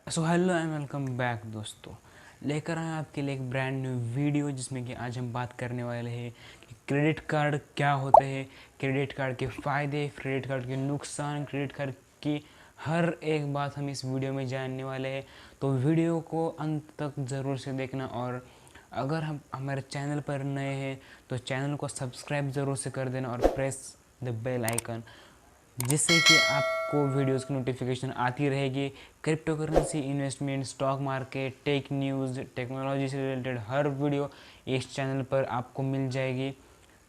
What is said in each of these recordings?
So hello and welcome back दोस्तों। लेकर आए आपके लिए एक ब्रांड न्यू वीडियो जिसमें कि आज हम बात करने वाले हैं कि क्रेडिट कार्ड क्या होते हैं, क्रेडिट कार्ड के फ़ायदे, क्रेडिट कार्ड के नुकसान, क्रेडिट कार्ड की हर एक बात हम इस वीडियो में जानने वाले हैं। तो वीडियो को अंत तक ज़रूर से देखना, और अगर हम हमारे चैनल पर नए हैं तो चैनल को सब्सक्राइब ज़रूर से कर देना और प्रेस द बेल आइकन, जिससे कि आपको वीडियोस की नोटिफिकेशन आती रहेगी। Crypto currency, investment, stock market, tech news, technology से रिलेटेड हर वीडियो इस चैनल पर आपको मिल जाएगी।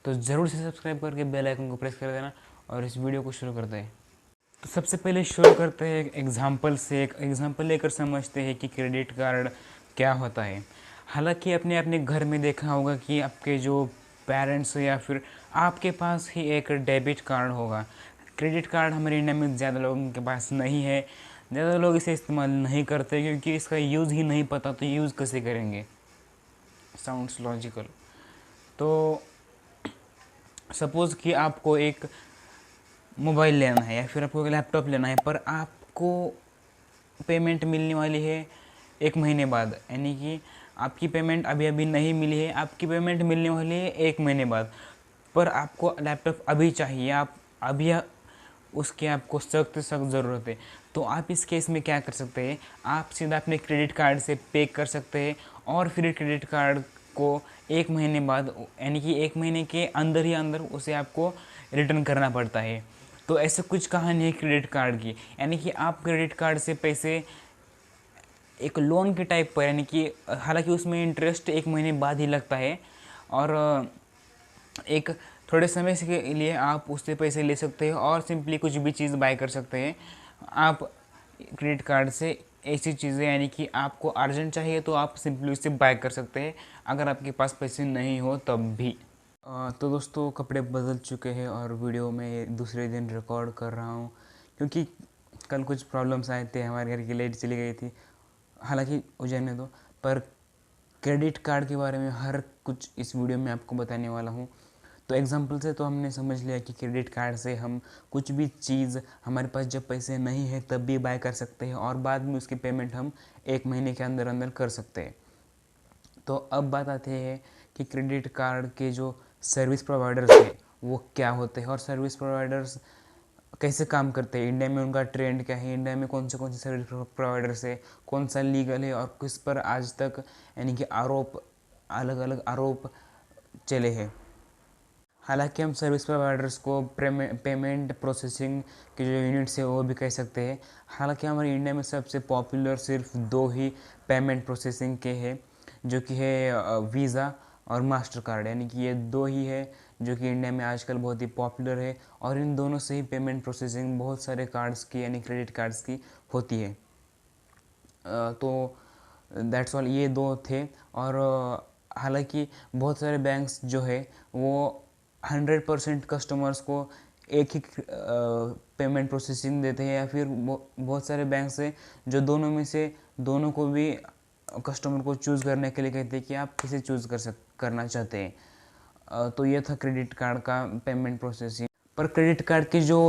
तो ज़रूर से सब्सक्राइब करके बेल आइकन को प्रेस कर देना और इस वीडियो को शुरू करते हैं। तो सबसे पहले शुरू करते हैं एक एग्जाम्पल से। एक एग्जाम्पल लेकर समझते हैं कि क्रेडिट कार्ड क्या होता है। हालांकि अपने अपने घर में देखा होगा कि आपके जो पेरेंट्स या फिर आपके पास ही एक डेबिट कार्ड होगा। क्रेडिट कार्ड हमारे इंडिया में ज़्यादा लोगों के पास नहीं है, ज़्यादा लोग इसे इस्तेमाल नहीं करते क्योंकि इसका यूज़ ही नहीं पता, तो यूज़ कैसे करेंगे। Sounds logical. तो सपोज़ कि आपको एक मोबाइल लेना है या फिर आपको एक लैपटॉप लेना है, पर आपको पेमेंट मिलने वाली है 1 महीने बाद, यानी कि आपकी पेमेंट अभी अभी नहीं मिली है, आपकी पेमेंट मिलने वाली है 1 महीने बाद, पर आपको लैपटॉप अभी चाहिए, आप अभी उसकी आपको सख्त सख्त ज़रूरत है। तो आप इस केस में क्या कर सकते हैं, आप सीधा अपने क्रेडिट कार्ड से पे कर सकते हैं और फिर क्रेडिट कार्ड को 1 महीने बाद, यानी कि 1 महीने के अंदर ही अंदर उसे आपको रिटर्न करना पड़ता है। तो ऐसे कुछ कहानी है क्रेडिट कार्ड की, यानी कि आप क्रेडिट कार्ड से पैसे एक लोन के टाइप पर, यानी कि हालांकि उसमें इंटरेस्ट 1 महीने बाद ही लगता है, और एक थोड़े समय के लिए आप उससे पैसे ले सकते हैं और सिंपली कुछ भी चीज़ बाय कर सकते हैं। आप क्रेडिट कार्ड से ऐसी चीज़ें, यानी कि आपको अर्जेंट चाहिए तो आप सिंपली उससे बाय कर सकते हैं, अगर आपके पास पैसे नहीं हो तब भी। तो दोस्तों, कपड़े बदल चुके हैं और वीडियो में दूसरे दिन रिकॉर्ड कर रहा हूँ क्योंकि कल कुछ प्रॉब्लम्स आए थे, हमारे घर की लाइट चली गई थी। हालांकि उजैन तो, पर क्रेडिट कार्ड के बारे में हर कुछ इस वीडियो में आपको बताने वाला हूँ। तो एग्जांपल से तो हमने समझ लिया कि क्रेडिट कार्ड से हम कुछ भी चीज़, हमारे पास जब पैसे नहीं है तब भी बाय कर सकते हैं और बाद में उसकी पेमेंट हम 1 महीने के अंदर अंदर कर सकते हैं। तो अब बात आती है कि क्रेडिट कार्ड के जो सर्विस प्रोवाइडर्स हैं वो क्या होते हैं और सर्विस प्रोवाइडर्स कैसे काम करते हैं, इंडिया में उनका ट्रेंड क्या है, इंडिया में कौन से सर्विस प्रोवाइडर्स है, कौन सा लीगल है और किस पर आज तक, यानी कि आरोप, अलग अलग आरोप चले हैं। हालांकि हम सर्विस प्रोवाइडर्स को पेमेंट प्रोसेसिंग के जो यूनिट्स है वो भी कह सकते हैं। हालांकि हमारे इंडिया में सबसे पॉपुलर सिर्फ दो ही पेमेंट प्रोसेसिंग के हैं, जो कि है वीज़ा और मास्टर कार्ड, यानी कि ये दो ही है जो कि इंडिया में आजकल बहुत ही पॉपुलर है, और इन दोनों से ही पेमेंट प्रोसेसिंग बहुत सारे कार्ड्स की, यानी क्रेडिट कार्ड्स की होती है। तो दैट्स ऑल, ये दो थे। और हालांकि बहुत सारे बैंक्स जो है वो 100% कस्टमर्स को एक ही पेमेंट प्रोसेसिंग देते हैं, या फिर बहुत सारे बैंक्स हैं जो दोनों में से दोनों को भी कस्टमर को चूज़ करने के लिए कहते हैं कि आप किसे चूज़ करना चाहते हैं। तो ये था क्रेडिट कार्ड का पेमेंट प्रोसेसिंग। पर क्रेडिट कार्ड के जो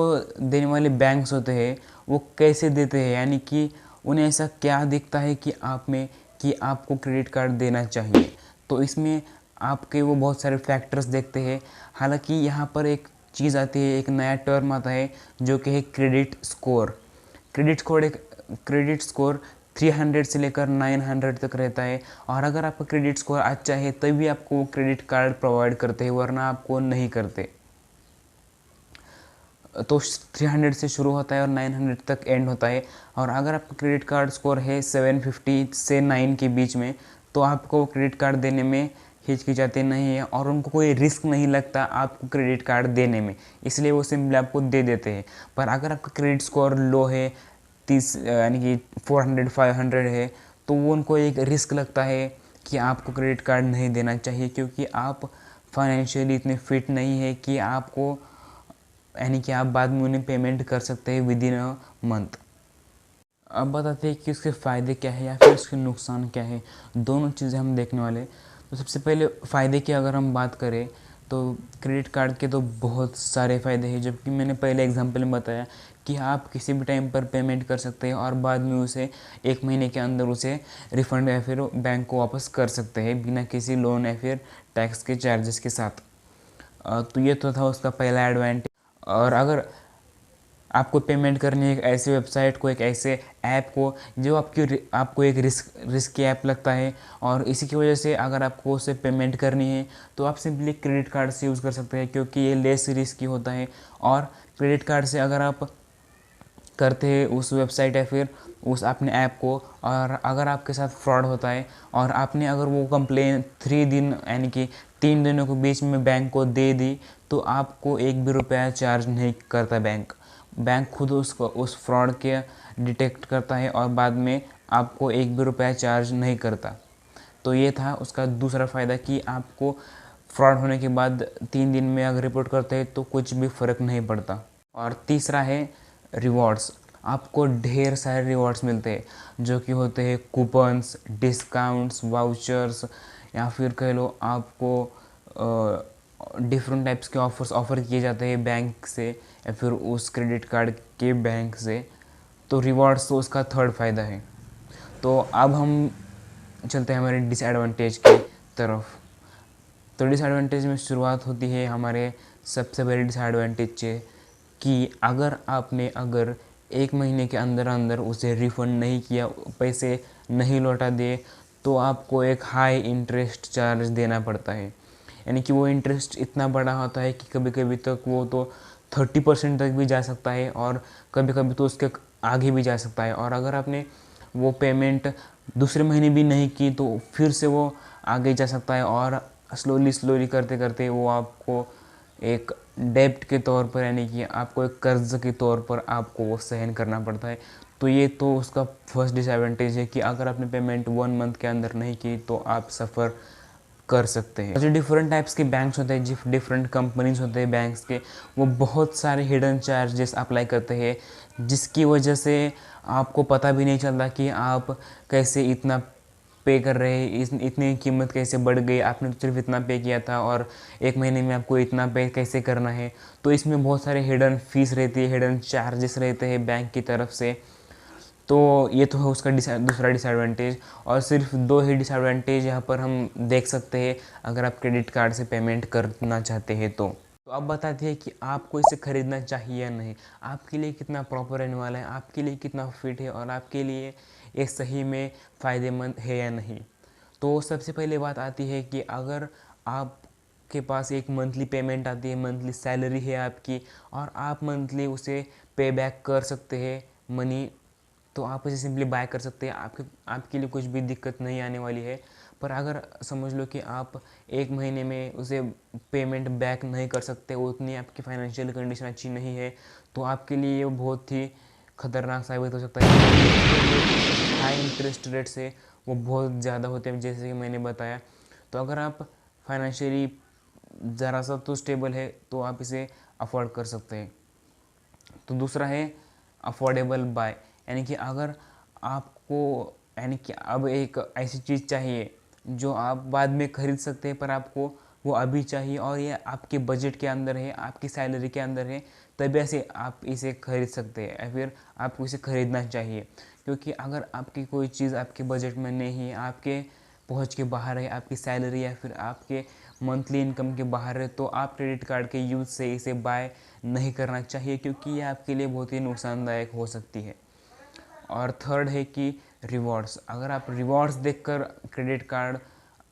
देने वाले बैंक्स होते हैं वो कैसे देते हैं, यानी कि उन्हें ऐसा क्या दिखता है कि आप में कि आपको क्रेडिट कार्ड देना चाहिए। तो इसमें आपके वो बहुत सारे फैक्टर्स देखते हैं। हालांकि यहाँ पर एक चीज़ आती है, एक नया टर्म आता है जो कि है क्रेडिट स्कोर। क्रेडिट स्कोर 300 से लेकर 900 तक रहता है, और अगर आपका क्रेडिट स्कोर अच्छा है तभी आपको क्रेडिट कार्ड प्रोवाइड करते हैं, वरना आपको नहीं करते। तो 300 से शुरू होता है और 900 तक एंड होता है। और अगर आपका क्रेडिट कार्ड स्कोर है 750 से 9 के बीच में, तो आपको क्रेडिट कार्ड देने में हिचकिचाते नहीं है और उनको कोई रिस्क नहीं लगता आपको क्रेडिट कार्ड देने में, इसलिए वो सिंपली आपको दे देते हैं। पर अगर आपका क्रेडिट स्कोर लो है, 30, यानी कि 400 500 है, तो वो उनको एक रिस्क लगता है कि आपको क्रेडिट कार्ड नहीं देना चाहिए, क्योंकि आप फाइनेंशियली इतने फिट नहीं है कि आपको, यानी कि आप बाद में उन्हें पेमेंट कर सकते हैं विद इन अ मंथ। अब बताते हैं कि उसके फ़ायदे क्या है या फिर उसके नुकसान क्या है, दोनों चीज़ें हम देखने वाले। तो सबसे पहले फ़ायदे की अगर हम बात करें तो क्रेडिट कार्ड के तो बहुत सारे फ़ायदे हैं, जबकि मैंने पहले एग्जांपल में बताया कि आप किसी भी टाइम पर पेमेंट कर सकते हैं और बाद में उसे 1 महीने के अंदर उसे रिफ़ंड या फिर बैंक को वापस कर सकते हैं बिना किसी लोन या फिर टैक्स के चार्जेस के साथ। तो ये तो था उसका पहला एडवांटेज। और अगर आपको पेमेंट करनी है एक ऐसी वेबसाइट को, एक ऐसे ऐप को जो आपको एक रिस्की ऐप लगता है, और इसी की वजह से अगर आपको उसे पेमेंट करनी है तो आप सिंपली क्रेडिट कार्ड से यूज़ कर सकते हैं, क्योंकि ये लेस रिस्की होता है। और क्रेडिट कार्ड से अगर आप करते हैं उस वेबसाइट या फिर उस अपने ऐप को, और अगर आपके साथ फ्रॉड होता है और आपने अगर वो कंप्लेन 3 दिन यानी कि 3 दिनों के बीच में बैंक को दे दी, तो आपको 1 भी रुपया चार्ज नहीं करता बैंक खुद उसको उस फ्रॉड के डिटेक्ट करता है और बाद में आपको 1 भी रुपया चार्ज नहीं करता। तो ये था उसका दूसरा फ़ायदा कि आपको फ्रॉड होने के बाद 3 दिन में अगर रिपोर्ट करते हैं तो कुछ भी फ़र्क नहीं पड़ता। और तीसरा है रिवॉर्ड्स। आपको ढेर सारे रिवॉर्ड्स मिलते हैं जो कि होते हैं कूपन्स, डिस्काउंट्स, वाउचर्स, या फिर कह लो आपको डिफरेंट टाइप्स के ऑफर्स ऑफ़र किए जाते हैं बैंक से या फिर उस क्रेडिट कार्ड के बैंक से। तो रिवॉर्ड्स तो उसका थर्ड फ़ायदा है। तो अब हम चलते हैं हमारे डिसएडवांटेज की तरफ। तो डिसएडवांटेज में शुरुआत होती है हमारे सबसे बड़े डिसएडवांटेज से, कि अगर 1 महीने के अंदर अंदर उसे रिफ़ंड नहीं किया, पैसे नहीं लौटा दिए, तो आपको एक हाई इंटरेस्ट चार्ज देना पड़ता है। यानी कि वो इंटरेस्ट इतना बड़ा होता है कि कभी कभी तक वो तो 30% तक भी जा सकता है और कभी कभी तो उसके आगे भी जा सकता है। और अगर आपने वो पेमेंट दूसरे महीने भी नहीं की तो फिर से वो आगे जा सकता है, और स्लोली करते करते वो आपको एक डेब्ट के तौर पर, यानी कि आपको एक कर्ज के तौर पर आपको वो सहन करना पड़ता है। तो ये तो उसका फर्स्ट डिसएडवांटेज है कि अगर आपने पेमेंट 1 मंथ के अंदर नहीं की तो आप सफ़र कर सकते हैं। जो डिफरेंट टाइप्स के बैंक्स होते हैं, डिफरेंट कंपनीज होते हैं बैंक्स के, वो बहुत सारे हिडन चार्जेस अप्लाई करते हैं, जिसकी वजह से आपको पता भी नहीं चलता कि आप कैसे इतना पे कर रहे हैं, इतनी कीमत कैसे बढ़ गई, आपने तो सिर्फ इतना पे किया था और 1 महीने में आपको इतना पे कैसे करना है। तो इसमें बहुत सारे हिडन फीस रहती है, हिडन चार्जेस रहते हैं बैंक की तरफ से। तो ये तो है उसका दूसरा डिसएडवांटेज। और सिर्फ 2 ही डिसएडवांटेज यहाँ पर हम देख सकते हैं अगर आप क्रेडिट कार्ड से पेमेंट करना चाहते हैं तो। अब बताते हैं कि आपको इसे ख़रीदना चाहिए या नहीं, आपके लिए कितना प्रॉपर रहने वाला है, आपके लिए कितना फिट है और आपके लिए ये सही में फ़ायदेमंद है या नहीं। तो सबसे पहले बात आती है कि अगर आपके पास एक मंथली पेमेंट आती है, मंथली सैलरी है आपकी, और आप मंथली उसे पे बैक कर सकते हैं मनी, तो आप उसे सिंपली बाय कर सकते हैं, आपके लिए कुछ भी दिक्कत नहीं आने वाली है। पर अगर समझ लो कि आप 1 महीने में उसे पेमेंट बैक नहीं कर सकते, उतनी आपकी फाइनेंशियल कंडीशन अच्छी नहीं है, तो आपके लिए ये बहुत ही ख़तरनाक साबित हो सकता है। हाई इंटरेस्ट रेट से वो बहुत ज़्यादा होते हैं, जैसे कि मैंने बताया। तो अगर आप फाइनेंशियली ज़रा सा तो स्टेबल है तो आप इसे अफोर्ड कर सकते हैं। तो दूसरा है अफोर्डेबल बाय, यानी कि अगर आपको, यानी कि अब एक ऐसी चीज़ चाहिए जो आप बाद में ख़रीद सकते हैं, पर आपको वो अभी चाहिए और ये आपके बजट के अंदर है, आपकी सैलरी के अंदर है, तभी ऐसे आप इसे खरीद सकते हैं या फिर आपको इसे ख़रीदना चाहिए। क्योंकि अगर आपकी कोई चीज़ आपके बजट में नहीं है, आपके पहुंच के बाहर है, आपकी सैलरी या फिर आपके मंथली इनकम के बाहर है, तो आप क्रेडिट कार्ड के यूज़ से इसे बाय नहीं करना चाहिए, क्योंकि ये आपके लिए बहुत ही नुकसानदायक हो सकती है। और थर्ड है कि रिवॉर्ड्स, अगर आप रिवॉर्ड्स देखकर क्रेडिट कार्ड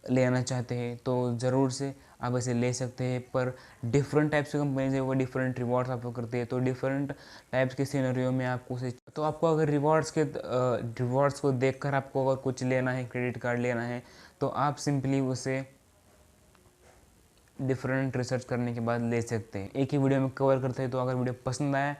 लेना चाहते हैं तो ज़रूर से आप इसे ले सकते हैं, पर डिफरेंट टाइप्स की कंपनीज है, वो डिफरेंट रिवॉर्ड्स आपको करते हैं। तो डिफरेंट टाइप्स के सिनेरियो में आपको उसे, तो आपको अगर रिवॉर्ड्स को देखकर आपको अगर कुछ लेना है, क्रेडिट कार्ड लेना है, तो आप सिंपली उसे डिफरेंट रिसर्च करने के बाद ले सकते हैं। एक ही वीडियो में कवर करते हैं। तो अगर वीडियो पसंद आया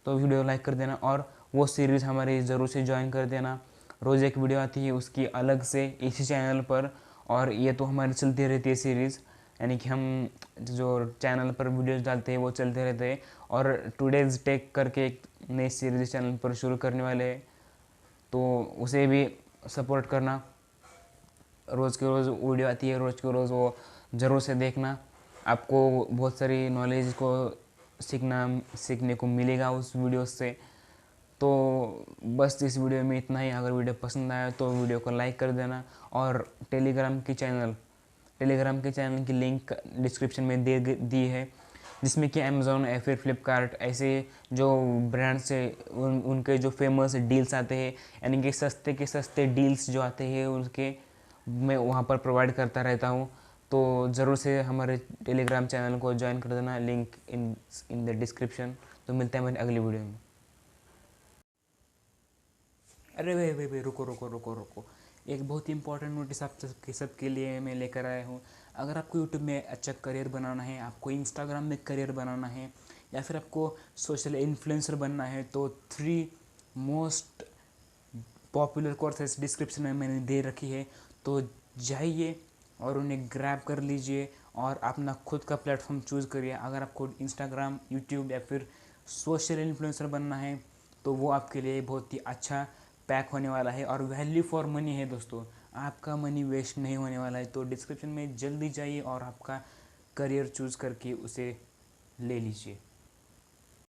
तो वीडियो लाइक कर देना और वो सीरीज़ हमारी ज़रूर से ज्वाइन कर देना। रोज़ एक वीडियो आती है उसकी अलग से इसी चैनल पर, और ये तो हमारी चलती रहती है सीरीज़, यानी कि हम जो चैनल पर वीडियोज़ डालते हैं वो चलते रहते हैं। और टुडेज़ टेक करके एक नई सीरीज़ चैनल पर शुरू करने वाले हैं, तो उसे भी सपोर्ट करना। रोज़ के रोज़ वीडियो आती है, रोज़ के रोज़ वो ज़रूर से देखना। आपको बहुत सारी नॉलेज को सीखने को मिलेगा उस वीडियो से। तो बस इस वीडियो में इतना ही। अगर वीडियो पसंद आया तो वीडियो को लाइक कर देना, और टेलीग्राम के चैनल की लिंक डिस्क्रिप्शन में दे दी है, जिसमें कि अमेज़ॉन या फिर फ्लिपकार्ट ऐसे जो ब्रांड्स है उनके जो फेमस डील्स आते हैं, यानी कि सस्ते के सस्ते डील्स जो आते हैं उनके मैं वहाँ पर प्रोवाइड करता रहता हूँ। तो ज़रूर से हमारे टेलीग्राम चैनल को ज्वाइन कर देना, लिंक इन द डिस्क्रिप्शन। तो मिलते हैं हमारी अगली वीडियो में। अरे वे रुको। एक बहुत ही इंपॉर्टेंट नोटिस आप सबके लिए मैं लेकर आया हूँ। अगर आपको यूट्यूब में अच्छा करियर बनाना है, आपको इंस्टाग्राम में करियर बनाना है, या फिर आपको सोशल इन्फ्लुएंसर बनना है, तो 3 मोस्ट पॉपुलर कोर्सेज डिस्क्रिप्शन में मैंने दे रखी है। तो जाइए और उन्हें ग्रैब कर लीजिए और अपना खुद का प्लेटफॉर्म चूज़ करिए। अगर आपको इंस्टाग्राम, यूट्यूब या फिर सोशल इन्फ्लुएंसर बनना है तो वो आपके लिए बहुत ही अच्छा पैक होने वाला है और वैल्यू फॉर मनी है दोस्तों। आपका मनी वेस्ट नहीं होने वाला है। तो डिस्क्रिप्शन में जल्दी जाइए और आपका करियर चूज़ करके उसे ले लीजिए।